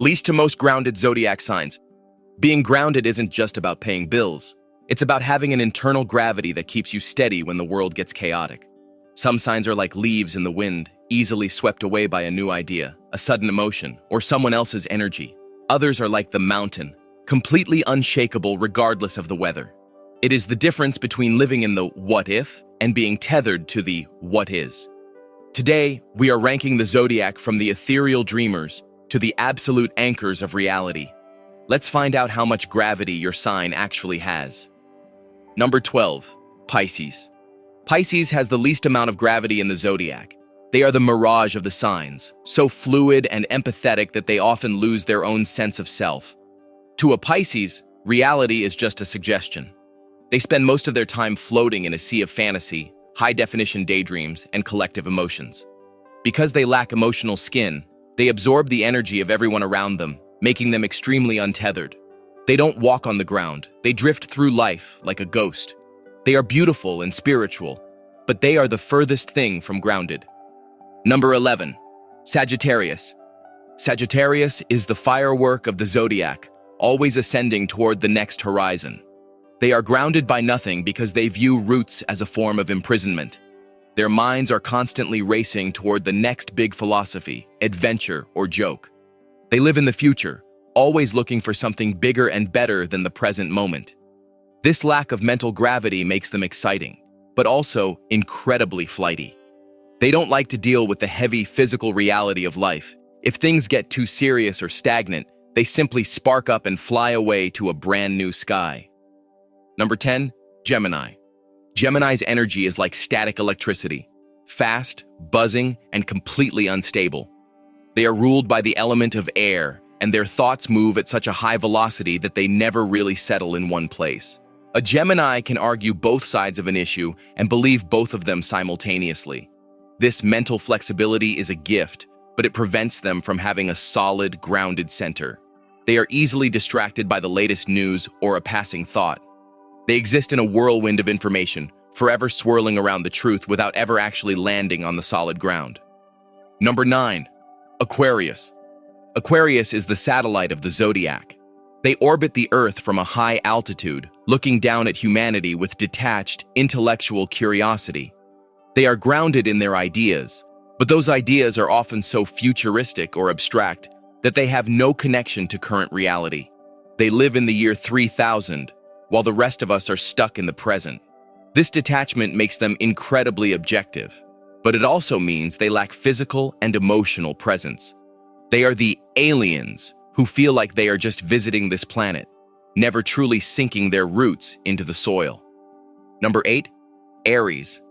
Least to most grounded zodiac signs. Being grounded isn't just about paying bills. It's about having an internal gravity that keeps you steady when the world gets chaotic. Some signs are like leaves in the wind, easily swept away by a new idea, a sudden emotion, or someone else's energy. Others are like the mountain, completely unshakable regardless of the weather. It is the difference between living in the what if and being tethered to the what is. Today, we are ranking the zodiac from the ethereal dreamers to the absolute anchors of reality. Let's find out how much gravity your sign actually has. Number 12, Pisces. Pisces has the least amount of gravity in the zodiac. They are the mirage of the signs, so fluid and empathetic that they often lose their own sense of self. To a Pisces, reality is just a suggestion. They spend most of their time floating in a sea of fantasy, high-definition daydreams, and collective emotions. Because they lack emotional skin, they absorb the energy of everyone around them, making them extremely untethered. They don't walk on the ground, they drift through life like a ghost. They are beautiful and spiritual, but they are the furthest thing from grounded. Number 11, Sagittarius. Sagittarius is the firework of the zodiac, always ascending toward the next horizon. They are grounded by nothing because they view roots as a form of imprisonment. Their minds are constantly racing toward the next big philosophy, adventure, or joke. They live in the future, always looking for something bigger and better than the present moment. This lack of mental gravity makes them exciting, but also incredibly flighty. They don't like to deal with the heavy physical reality of life. If things get too serious or stagnant, they simply spark up and fly away to a brand new sky. Number 10, Gemini. Gemini's energy is like static electricity, fast, buzzing, and completely unstable. They are ruled by the element of air, and their thoughts move at such a high velocity that they never really settle in one place. A Gemini can argue both sides of an issue and believe both of them simultaneously. This mental flexibility is a gift, but it prevents them from having a solid, grounded center. They are easily distracted by the latest news or a passing thought. They exist in a whirlwind of information, forever swirling around the truth without ever actually landing on the solid ground. Number 9, Aquarius. Aquarius is the satellite of the zodiac. They orbit the Earth from a high altitude, looking down at humanity with detached, intellectual curiosity. They are grounded in their ideas, but those ideas are often so futuristic or abstract that they have no connection to current reality. They live in the year 3000, while the rest of us are stuck in the present. This detachment makes them incredibly objective, but it also means they lack physical and emotional presence. They are the aliens who feel like they are just visiting this planet, never truly sinking their roots into the soil. Number 8, Aries.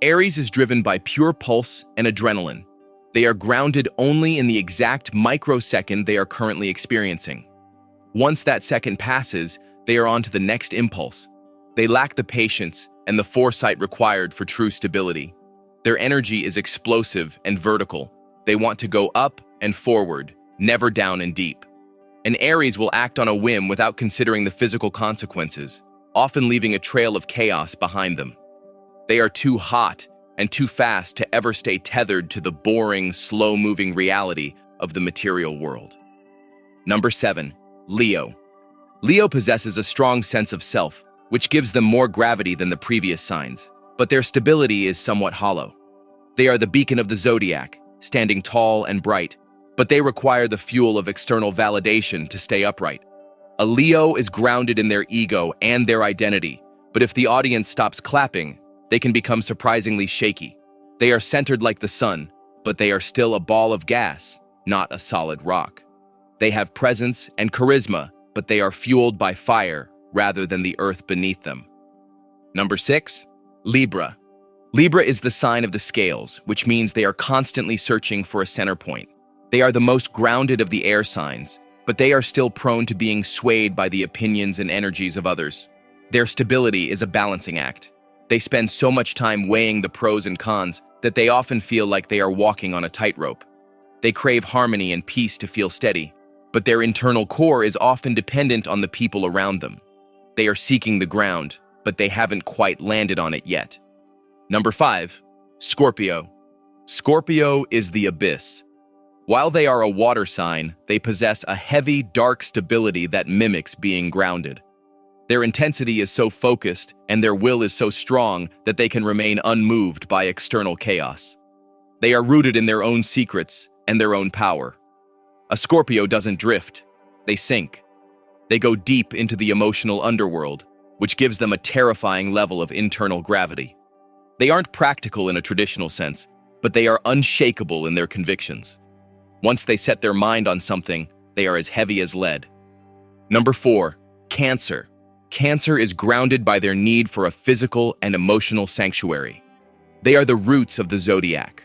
Aries is driven by pure pulse and adrenaline. They are grounded only in the exact microsecond they are currently experiencing. Once that second passes, they are on to the next impulse. They lack the patience and the foresight required for true stability. Their energy is explosive and vertical. They want to go up and forward, never down and deep. An Aries will act on a whim without considering the physical consequences, often leaving a trail of chaos behind them. They are too hot and too fast to ever stay tethered to the boring, slow-moving reality of the material world. Number 7, Leo. Leo possesses a strong sense of self, which gives them more gravity than the previous signs, but their stability is somewhat hollow. They are the beacon of the zodiac, standing tall and bright, but they require the fuel of external validation to stay upright. A Leo is grounded in their ego and their identity, but if the audience stops clapping, they can become surprisingly shaky. They are centered like the sun, but they are still a ball of gas, not a solid rock. They have presence and charisma, but they are fueled by fire rather than the earth beneath them. Number 6, Libra. Libra is the sign of the scales, which means they are constantly searching for a center point. They are the most grounded of the air signs, but they are still prone to being swayed by the opinions and energies of others. Their stability is a balancing act. They spend so much time weighing the pros and cons that they often feel like they are walking on a tightrope. They crave harmony and peace to feel steady, but their internal core is often dependent on the people around them. They are seeking the ground, but they haven't quite landed on it yet. Number 5, Scorpio. Scorpio is the abyss. While they are a water sign, they possess a heavy, dark stability that mimics being grounded. Their intensity is so focused and their will is so strong that they can remain unmoved by external chaos. They are rooted in their own secrets and their own power. A Scorpio doesn't drift, they sink. They go deep into the emotional underworld, which gives them a terrifying level of internal gravity. They aren't practical in a traditional sense, but they are unshakable in their convictions. Once they set their mind on something, they are as heavy as lead. Number 4, Cancer. Cancer is grounded by their need for a physical and emotional sanctuary. They are the roots of the Zodiac.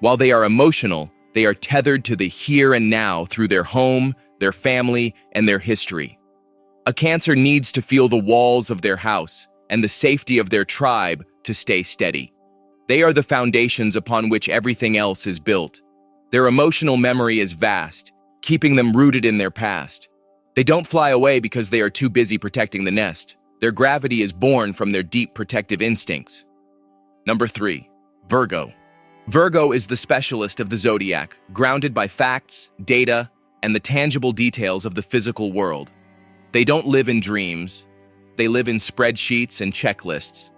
While they are emotional, they are tethered to the here and now through their home, their family, and their history. A Cancer needs to feel the walls of their house and the safety of their tribe to stay steady. They are the foundations upon which everything else is built. Their emotional memory is vast, keeping them rooted in their past. They don't fly away because they are too busy protecting the nest. Their gravity is born from their deep protective instincts. Number 3, Virgo. Virgo is the specialist of the Zodiac, grounded by facts, data, and the tangible details of the physical world. They don't live in dreams. They live in spreadsheets and checklists.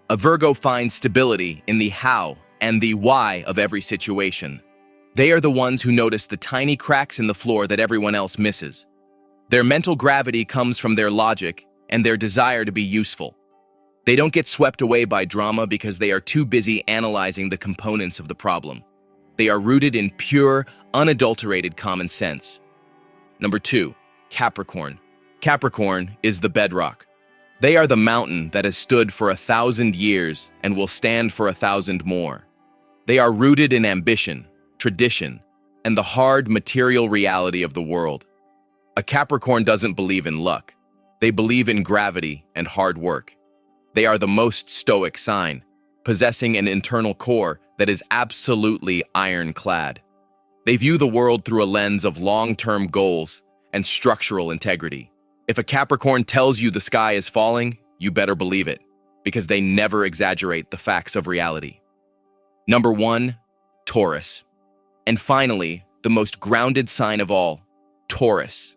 A Virgo finds stability in the how and the why of every situation. They are the ones who notice the tiny cracks in the floor that everyone else misses. Their mental gravity comes from their logic and their desire to be useful. They don't get swept away by drama because they are too busy analyzing the components of the problem. They are rooted in pure, unadulterated common sense. Number 2, Capricorn. Capricorn is the bedrock. They are the mountain that has stood for 1,000 years and will stand for 1,000 more. They are rooted in ambition, tradition, and the hard material reality of the world. A Capricorn doesn't believe in luck. They believe in gravity and hard work. They are the most stoic sign, possessing an internal core that is absolutely ironclad. They view the world through a lens of long-term goals and structural integrity. If a Capricorn tells you the sky is falling, you better believe it, because they never exaggerate the facts of reality. Number 1, Taurus. And finally, the most grounded sign of all, Taurus.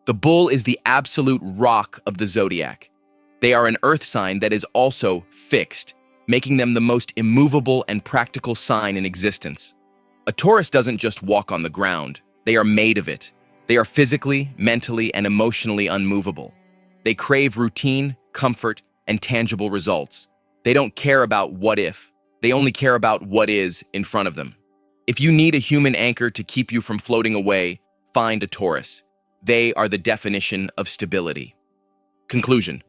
The bull is the absolute rock of the Zodiac. They are an earth sign that is also fixed, making them the most immovable and practical sign in existence. A Taurus doesn't just walk on the ground. They are made of it. They are physically, mentally, and emotionally unmovable. They crave routine, comfort, and tangible results. They don't care about what if. They only care about what is in front of them. If you need a human anchor to keep you from floating away, find a Taurus. They are the definition of stability. Conclusion.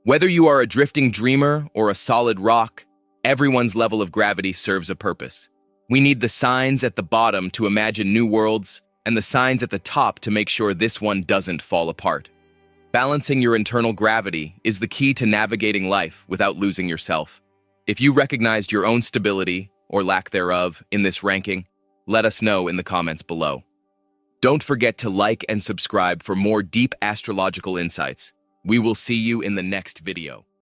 Whether you are a drifting dreamer or a solid rock, everyone's level of gravity serves a purpose. We need the signs at the bottom to imagine new worlds, and the signs at the top to make sure this one doesn't fall apart. Balancing your internal gravity is the key to navigating life without losing yourself. If you recognized your own stability, or lack thereof, in this ranking, let us know in the comments below. Don't forget to like and subscribe for more deep astrological insights. We will see you in the next video.